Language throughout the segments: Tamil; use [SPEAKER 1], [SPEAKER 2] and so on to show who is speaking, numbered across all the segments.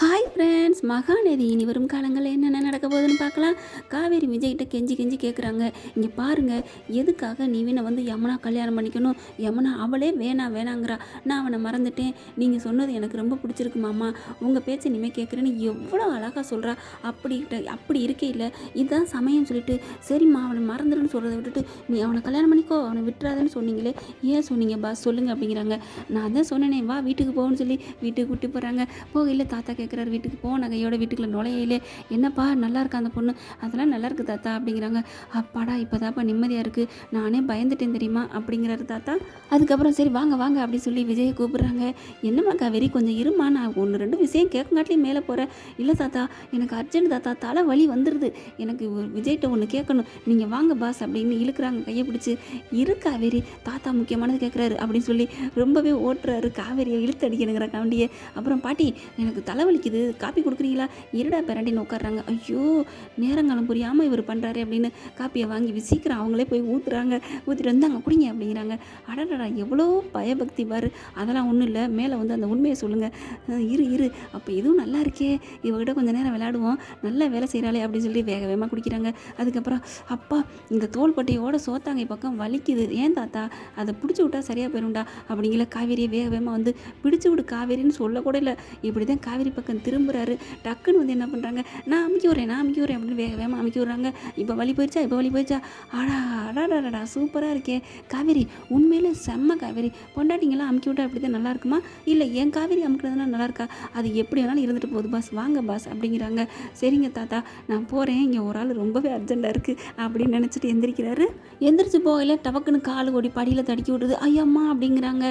[SPEAKER 1] ஹாய் ஃப்ரெண்ட்ஸ், மகாநதி இனி வரும் காலங்களில் என்னென்ன நடக்க போகுதுன்னு பார்க்கலாம். காவேரி விஜய்கிட்ட கெஞ்சி கெஞ்சி கேட்குறாங்க. இங்கே பாருங்கள், எதுக்காக நிவினை வந்து யமுனா கல்யாணம் பண்ணிக்கணும்? யமுனா அவளே வேணாங்கிறா. நான் அவனை மறந்துட்டேன். நீங்கள் சொன்னது எனக்கு ரொம்ப பிடிச்சிருக்கு மாமா. உங்கள் பேச்சை இனிமேல் கேட்குறேன்னு எவ்வளோ அழகாக சொல்கிறா. அப்படி இருக்கே இல்லை, இதுதான் சமயம் சொல்லிட்டு, சரிம்மா அவனை மறந்துடுன்னு சொல்கிறத விட்டுட்டு நீ அவனை கல்யாணம் பண்ணிக்கோ, அவனை விட்டுறாதுன்னு சொன்னீங்களே, ஏன் சொன்னீங்க பாஸ் சொல்லுங்கள் அப்படிங்கிறாங்க. நான் தான் சொன்னேனே வா வீட்டுக்கு போகணும்னு சொல்லி வீட்டுக்கு கூட்டி போகிறாங்க. போகையில் தாத்தா கேட்குறாரு, வீட்டுக்கு போ நகையோட வீட்டுக்குள்ள நுழையிலே, என்னப்பா நல்லா இருக்கா அந்த பொண்ணு? அதெல்லாம் நல்லா இருக்குது தாத்தா அப்படிங்கிறாங்க. அப்பாடா இப்போதாப்பா நிம்மதியாக இருக்குது, நானே பயந்துட்டேன் தெரியுமா அப்படிங்கிறாரு தாத்தா. அதுக்கப்புறம் சரி வாங்க வாங்க அப்படின்னு சொல்லி விஜயை கூப்பிடுறாங்க. என்னம்மா காவேரி கொஞ்சம் இருமா, நான் ஒன்று ரெண்டு விஷயம் கேட்கங்காட்டிலையும் மேலே போகிறேன். இல்லை தாத்தா எனக்கு அர்ஜென்ட் தாத்தா, தலை வலி வந்துடுது, எனக்கு விஜய்கிட்ட ஒன்று கேட்கணும், நீங்கள் வாங்க பாஸ் அப்படின்னு இழுக்கிறாங்க கையை பிடிச்சி. இரு காவேரி, தாத்தா முக்கியமானது கேட்குறாரு அப்படின்னு சொல்லி ரொம்பவே ஓட்டுறாரு. காவேரியை இழுத்து அடிக்கணுங்கிற காண்டியை. அப்புறம் பாட்டி எனக்கு தலைவலிக்குது, காப்பி கொடுக்குறீங்களா? இருடா பேரண்டின்னு உட்காடுறாங்க. ஐயோ நேரங்காலம் புரியாமல் இவர் பண்ணுறாரு அப்படின்னு காப்பியை வாங்கி சீக்கிரம் அவங்களே போய் ஊற்றுறாங்க. ஊற்றிட்டு வந்தாங்க குடிங்க அப்படிங்கிறாங்க. அடடா எவ்வளோ பயபக்தி பாரு. அதெல்லாம் ஒன்றும் இல்லை, மேலே வந்து அந்த உண்மையை சொல்லுங்கள். இரு அப்போ இதுவும் நல்லா இருக்கே, இவகிட்ட கொஞ்சம் நேரம் விளையாடுவோம், நல்லா வேலை செய்கிறாளே அப்படின்னு சொல்லி வேக வேகமாக குடிக்கிறாங்க. அதுக்கப்புறம் அப்பா இந்த தோள்பட்டையோட சோத்தாங்கை பக்கம் வலிக்குது, ஏன் தாத்தா அதை பிடிச்சி விட்டா சரியாக போயிடும்டா அப்படிங்கிற காவேரியை வேக வேகமாக வந்து பிடிச்சி விடு காவேரின்னு சொல்லக்கூட இல்லை. இப்படி தான் காவேரி பக்கம் திரும்புகிறாரு. டக்குன்னு வந்து என்ன பண்ணுறாங்க, நான் அமுக்கி விட்றேன் அப்படின்னு வேக வேகமாக அமுக்கி விட்றாங்க. இப்போ வலி போயிடுச்சா. அடாடா சூப்பராக இருக்கே காவேரி, உண்மையிலே செம்ம காவேரி. பொண்டாட்டிங்கெல்லாம் அமுக்கி விட்டா அப்படி தான் நல்லா இருக்குமா? இல்லை என் காவேரி அமுக்கிறதுனா நல்லா இருக்கா? அது எப்படி வேணாலும் இருந்துட்டு போகுது பாஸ், வாங்க பாஸ் அப்படிங்கிறாங்க. சரிங்க தாத்தா நான் போகிறேன், இங்கே ஒரு ஆள் ரொம்பவே அர்ஜென்ட்டாக இருக்குது அப்படின்னு நினச்சிட்டு எந்திரிக்கிறாரு. எந்திரிச்சு போகல டபக்குன்னு காலு ஓடி படியில் தடுக்கி விடுறது. ஐயம்மா அப்படிங்கிறாங்க.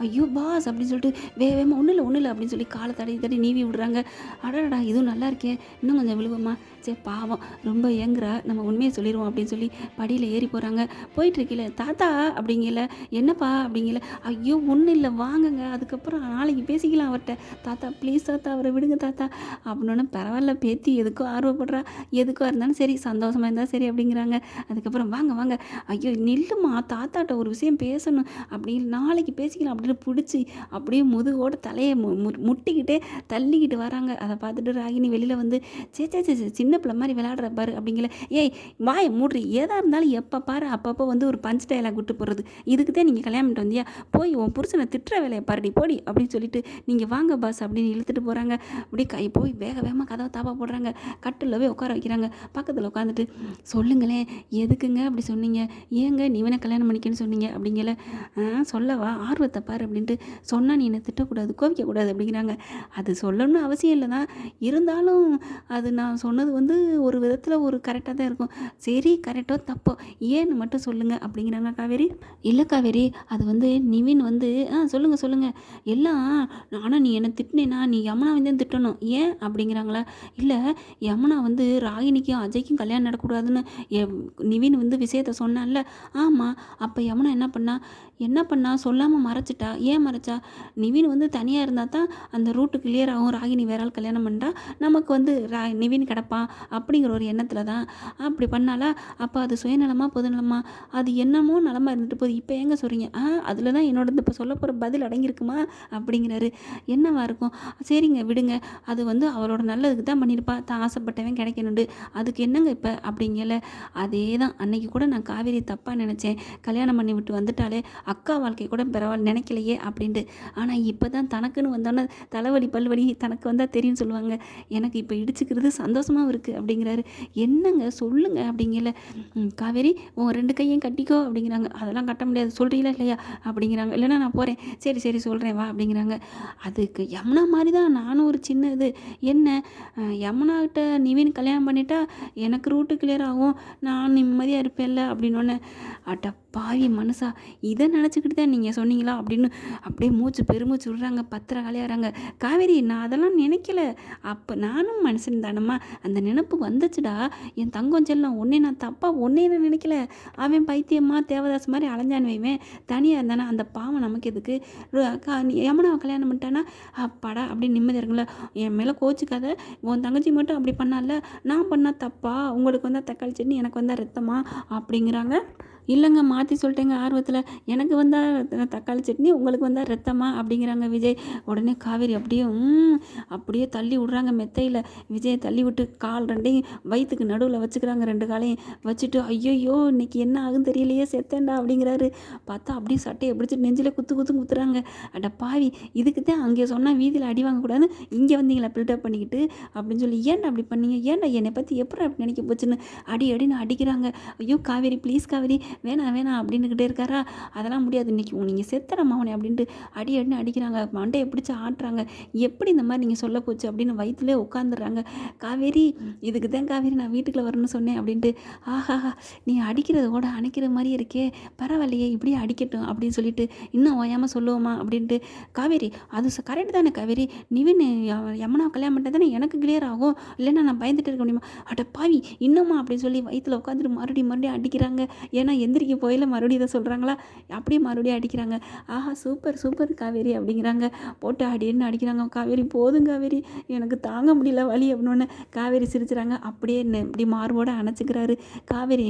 [SPEAKER 1] ஐயோ பாஸ் அப்படின்னு சொல்லிட்டு வேகமாக ஒன்றும் இல்லை அப்படின்னு சொல்லி காலை தடி நீவி விடுறாங்க. அடடா இதுவும் நல்லா இருக்கே, இன்னும் கொஞ்சம் விழுவமா, சரி பாவம் ரொம்ப ஏங்குறா, நம்ம உண்மையை சொல்லிடுவோம் அப்படின்னு சொல்லி படியில் ஏறி போகிறாங்க. போயிட்டுருக்கல தாத்தா அப்படிங்கல, என்னப்பா அப்படிங்கல, ஐயோ ஒன்றும் இல்லை வாங்குங்க, அதுக்கப்புறம் நாளைக்கு பேசிக்கலாம் அவர்கிட்ட, தாத்தா ப்ளீஸ் தாத்தா அவரை விடுங்க தாத்தா அப்படின்னோடனே பரவாயில்ல பேத்தி எதுக்கோ ஆர்வப்படுறா, எதுக்கோ இருந்தாலும் சரி சந்தோஷமாக இருந்தால் சரி அப்படிங்கிறாங்க. அதுக்கப்புறம் வாங்க ஐயோ நில்லுமா, தாத்தாட்ட ஒரு விஷயம் பேசணும் அப்படின்னு, நாளைக்கு பேசிக்கலாம் அப்படின்னு பிடிச்சி அப்படியே முதுகோட தலையை முட்டிக்கிட்டே தள்ளிக்கிட்டு வராங்க. அதை பார்த்துட்டு ராகினி வெளியில் வந்து சே சின்ன பிள்ளை மாதிரி விளையாடுற பாரு அப்படிங்கல. ஏய் வாயை மூடுறி, ஏதாக இருந்தாலும் எப்போ பாரு அப்பப்போ வந்து ஒரு பஞ்ச் டைலாக் விட்டு போடுறது, இதுக்கு தான் நீங்கள் கல்யாணம் பண்ணிட்டு வந்தியா, போய் உன் புருஷனை திட்டுற வேலையை பாருடி போடி அப்படின்னு சொல்லிட்டு நீங்கள் வாங்க பாஸ் அப்படின்னு இழுத்துட்டு போகிறாங்க. அப்படி கை போய் வேக வேகமாக கதவை தாப்பா போடுறாங்க. கட்டிலவே உட்கார வைக்கிறாங்க. பக்கத்தில் உட்காந்துட்டு சொல்லுங்களேன் எதுக்குங்க அப்படி சொன்னீங்க, ஏங்க நீவனை கல்யாணம் பண்ணிக்கன்னு சொன்னீங்க அப்படிங்கல. சொல்லவா, ஆர்வத்தை பாரு அப்படின்ட்டு சொன்னால் நீ என்னை திட்டக்கூடாது கோவிக்கக்கூடாது அப்படிங்கிறாங்க. அது சொல்லணும்னு அவசியம் இல்லை தான், இருந்தாலும் அது நான் சொன்னது வந்து ஒரு விதத்தில் ஒரு கரெக்டாக தான் இருக்கும். சரி கரெக்டோ தப்போ ஏன்னு மட்டும் சொல்லுங்கள் அப்படிங்கிறாங்க காவேரி. இல்லை காவேரி அது வந்து நிவின் வந்து சொல்லுங்கள் எல்லாம், ஆனால் நீ என்னை திட்டினேன்னா நீ யமுனா வந்து திட்டணும் ஏன் அப்படிங்கிறாங்களா. இல்லை யமுனா வந்து ராகினிக்கும் அஜய்க்கும் கல்யாணம் நடக்கூடாதுன்னு நிவின் வந்து விஷயத்த சொன்னான்ல. ஆமாம், அப்போ யமுனா என்ன பண்ணா சொல்லாமல் மறைச்சிட்டா. ஏன் மறைச்சா, நிவின் வந்து தனியாக இருந்தால் தான் அந்த ரூட்டு கிளியர் ஆகும், ராகினி வேற ஆள் கல்யாணம் பண்ணிட்டா நமக்கு வந்து நிவின் கிடப்பான் அப்படிங்கிற ஒரு எண்ணத்தில் தான் அப்படி பண்ணாலா. அப்போ அது சுயநலமா பொதுநலமா, அது என்னமோ நலமாக இருந்துட்டு போகுது, இப்போ எங்கே சொல்கிறீங்க, அதில் தான் என்னோட இப்போ சொல்ல போகிற பதில் அடங்கியிருக்குமா அப்படிங்கிறாரு. என்னவா இருக்கும், சரிங்க விடுங்க, அது வந்து அவரோட நல்லதுக்கு தான் பண்ணியிருப்பா, தான் ஆசைப்பட்டவன் கிடைக்கணுண்டு, அதுக்கு என்னங்க இப்போ அப்படிங்கல. அதே தான் அன்னைக்கு கூட நான் காவேரி தப்பாக நினச்சேன், கல்யாணம் பண்ணி விட்டு வந்துட்டாலே அக்கா வாழ்க்கை கூட பரவாயில்ல நினைக்கலையே அப்படின்ட்டு. ஆனால் இப்போ தான் தனக்குன்னு வந்தோன்னே தலைவலி பல்வலி தனக்கு வந்தால் தெரியும்னு சொல்லுவாங்க, எனக்கு இப்போ இடிச்சுக்கிறது சந்தோஷமாகவும் இருக்குது அப்படிங்கிறாரு. என்னங்க சொல்லுங்க அப்படிங்கல. காவேரி உன் ரெண்டு கையும் கட்டிக்கோ அப்படிங்கிறாங்க. அதெல்லாம் கட்ட முடியாது சொல்கிறீங்களா இல்லையா அப்படிங்கிறாங்க. இல்லைனா நான் போகிறேன், சரி சொல்கிறேன் வா அப்படிங்கிறாங்க. அதுக்கு யமுனா மாதிரி தான் நானும் ஒரு சின்ன இது, என்ன யமுனாகிட்ட நிவின் கல்யாணம் பண்ணிட்டா எனக்கு ரூட்டு கிளியர் ஆகும், நான் நிம்மதியாக இருப்பேன்ல அப்படின்னோடனே, அட்ட பாவி மனுஷா இதை நினச்சிக்கிட்டு தான் நீங்கள் சொன்னீங்களா அப்படின்னு அப்படியே பெருமூச்சு விடுறாங்க. பத்திர காலியாகிறாங்க. காவேரி நான் அதெல்லாம் நினைக்கல, அப்போ நானும் மனுஷன் தானம்மா, அந்த நினப்பு வந்துச்சுடா, என் தங்கம் செல்லம் ஒன்றே நான் தப்பாக ஒன்றே நான் நினைக்கல, அவன் பைத்தியம்மா தேவதாஸ் மாதிரி அலைஞ்சான் வைவேன், தனியாக இருந்தானா அந்த பாவம் நமக்கு எதுக்கு, யமுனாவை கல்யாணம் பண்ணிட்டானா அப்பாடா அப்படின்னு நிம்மதியாக இருக்குங்கள. என் மேலே கோச்சிக்காத, உன் தங்கச்சி மட்டும் அப்படி பண்ணால, நான் பண்ணால் தப்பா, உங்களுக்கு வந்தால் தக்காளி சட்னி எனக்கு வந்தால் ரத்தமா அப்படிங்கிறாங்க. இல்லைங்க மாற்றி சொல்லிட்டேங்க ஆர்வத்தில். எனக்கு வந்தா தக்காளி சட்னி, உங்களுக்கு வந்தா ரத்தமா அப்படிங்கிறாங்க விஜய். உடனே காவேரி அப்படியே அப்படியே தள்ளி விட்றாங்க மெத்தையில். விஜயை தள்ளி விட்டு கால் ரெண்டையும் வயிற்றுக்கு நடுவில் வச்சுக்கிறாங்க, 2 காலையும் வச்சுட்டு, ஐயையோ இன்னைக்கு என்ன ஆகும் தெரியலையே செத்தேன்டா அப்படிங்கிறாரு. பார்த்தா அப்படியே சட்டையை பிடிச்சிட்டு நெஞ்சில் குத்துறாங்க. அட பாவி, இதுக்கு தான் அங்கே சொன்னால் வீதியில் அடி வாங்கக்கூடாதுன்னு இங்கே வந்தீங்களா பில்டப் பண்ணிக்கிட்டு அப்படின்னு சொல்லி, ஏன்டா அப்படி பண்ணீங்க, ஏன்டா என்னை பற்றி எப்படி அப்படி நினைக்க போச்சுன்னு அடின்னு அடிக்கிறாங்க. ஐயோ காவேரி ப்ளீஸ் காவேரி, வேணாம் அப்படின்னுக்கிட்டே இருக்காரா. அதெல்லாம் முடியாது, இன்னைக்கு நீங்கள் செத்துற மவனே அப்படின்ட்டு அடின்னு அடிக்கிறாங்க. மண்டையை பிடிச்சி ஆட்டுறாங்க. எப்படி இந்த மாதிரி நீங்கள் சொல்ல போச்சு அப்படின்னு வயிற்றுலேயே உட்காந்துடுறாங்க. காவேரி, இதுக்கு தான் காவேரி நான் வீட்டுக்குள்ளே வரணும்னு சொன்னேன் அப்படின்ட்டு. ஆஹா, நீ அடிக்கிறதோட அணைக்கிற மாதிரி இருக்கே, பரவாயில்லையே இப்படியே அடிக்கட்டும் அப்படின்னு சொல்லிட்டு, இன்னும் ஓயாமல் சொல்லுவோமா அப்படின்ட்டு. காவேரி அது கரெக்டு தானே காவேரி, நிவின் யமுனா கல்யாணம் பண்ணிட்டு தானே எனக்கு கிளியர் ஆகும், இல்லைன்னா நான் பயந்துட்டு இருக்க முடியுமா. அட பாவி இன்னுமா அப்படின்னு சொல்லி வயிற்றில் உட்காந்துட்டு மறுபடியும் அடிக்கிறாங்க. ஏன்னா எந்திரிக்க போயில மறுபடியும் இதை சொல்கிறாங்களா, அப்படியே மறுபடியும் அடிக்கிறாங்க. ஆஹா சூப்பர் காவேரி அப்படிங்கிறாங்க. போட்டு அடின்னு அடிக்கிறாங்க. காவேரி போதும் காவேரி, எனக்கு தாங்க முடியல வலி அப்படின்னு காவேரி சிரிச்சுறாங்க. அப்படியே இப்படி மார்போடு அணைச்சிக்கிறாரு காவேரி.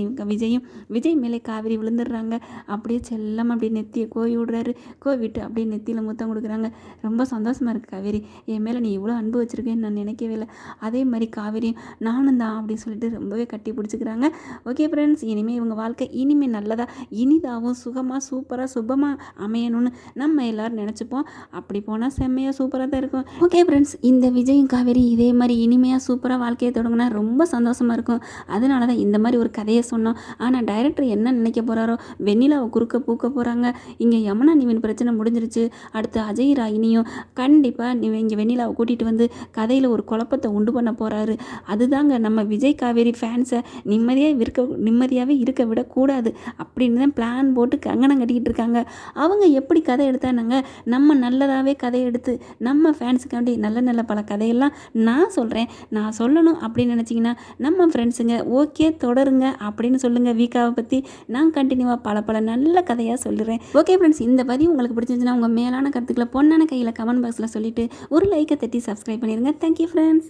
[SPEAKER 1] விஜய் மேலே காவேரி விழுந்துடுறாங்க. அப்படியே செல்லமாக அப்படியே நெத்தியை கோவி விடுறாரு. கோவிட்டு அப்படியே நெத்தியில் முத்தம் கொடுக்குறாங்க. ரொம்ப சந்தோஷமாக இருக்குது காவேரி, என் மேலே நீ இவ்வளோ அன்பு வச்சுருக்கேன்னு நான் நினைக்கவே இல்லை. அதே மாதிரி காவேரி நானும் தான் அப்படின்னு சொல்லிட்டு ரொம்பவே கட்டி பிடிச்சிக்கிறாங்க. ஓகே ஃப்ரெண்ட்ஸ், இனிமேல் இவங்க வாழ்க்கை இனிமேல் நல்லதாக இனிதாகவும் சுகமாக சூப்பராக சுபமாக அமையணும்னு நம்ம எல்லோரும் நினச்சிப்போம். அப்படி போனால் செம்மையாக சூப்பராக தான் இருக்கும். ஓகே ஃப்ரெண்ட்ஸ், இந்த விஜயும் காவேரி இதே மாதிரி இனிமையாக சூப்பராக வாழ்க்கையை தொடங்கினா ரொம்ப சந்தோஷமாக இருக்கும். அதனால தான் இந்த மாதிரி ஒரு கதையை சொன்னோம். ஆனால் டைரக்டர் என்ன நினைக்க போகிறாரோ, வெண்ணிலாவை குறுக்க பூக்க போகிறாங்க. இங்கே யமுனா நிவின் பிரச்சனை முடிஞ்சிருச்சு. அடுத்து அஜய் ராகினியும் கண்டிப்பாக இங்கே வெண்ணிலாவை கூட்டிகிட்டு வந்து கதையில் ஒரு குழப்பத்தை உண்டு பண்ண போகிறாரு. அதுதாங்க நம்ம விஜய் காவேரி ஃபேன்ஸை நிம்மதியாகவே இருக்க விடக்கூடாது அப்படின்னு தான் பிளான் போட்டு கங்கணம் கட்டிக்கிட்டு இருக்காங்க. அவங்க எப்படி கதை எடுத்தானாங்க, நம்ம நல்லதாகவே கதை எடுத்து நம்ம ஃபேன்ஸுக்காண்டி நல்ல பல கதையெல்லாம் நான் சொல்கிறேன். நான் சொல்லணும் அப்படின்னு நினச்சிங்கன்னா நம்ம ஃப்ரெண்ட்ஸுங்க ஓகே தொடருங்க அப்படின்னு சொல்லுங்கள். வீக்காவை பற்றி நான் கண்டினியூவாக பல நல்ல கதையாக சொல்லுறேன். ஓகே ஃப்ரெண்ட்ஸ், இந்த பதிவு உங்களுக்கு பிடிச்சிருந்துச்சுன்னா உங்கள் மேலான கருத்துக்களை பொண்ணான கையில் கமெண்ட் பாக்ஸில் சொல்லிவிட்டு ஒரு லைக்கை தட்டி சப்ஸ்கிரைப் பண்ணிடுங்க. Thank you friends.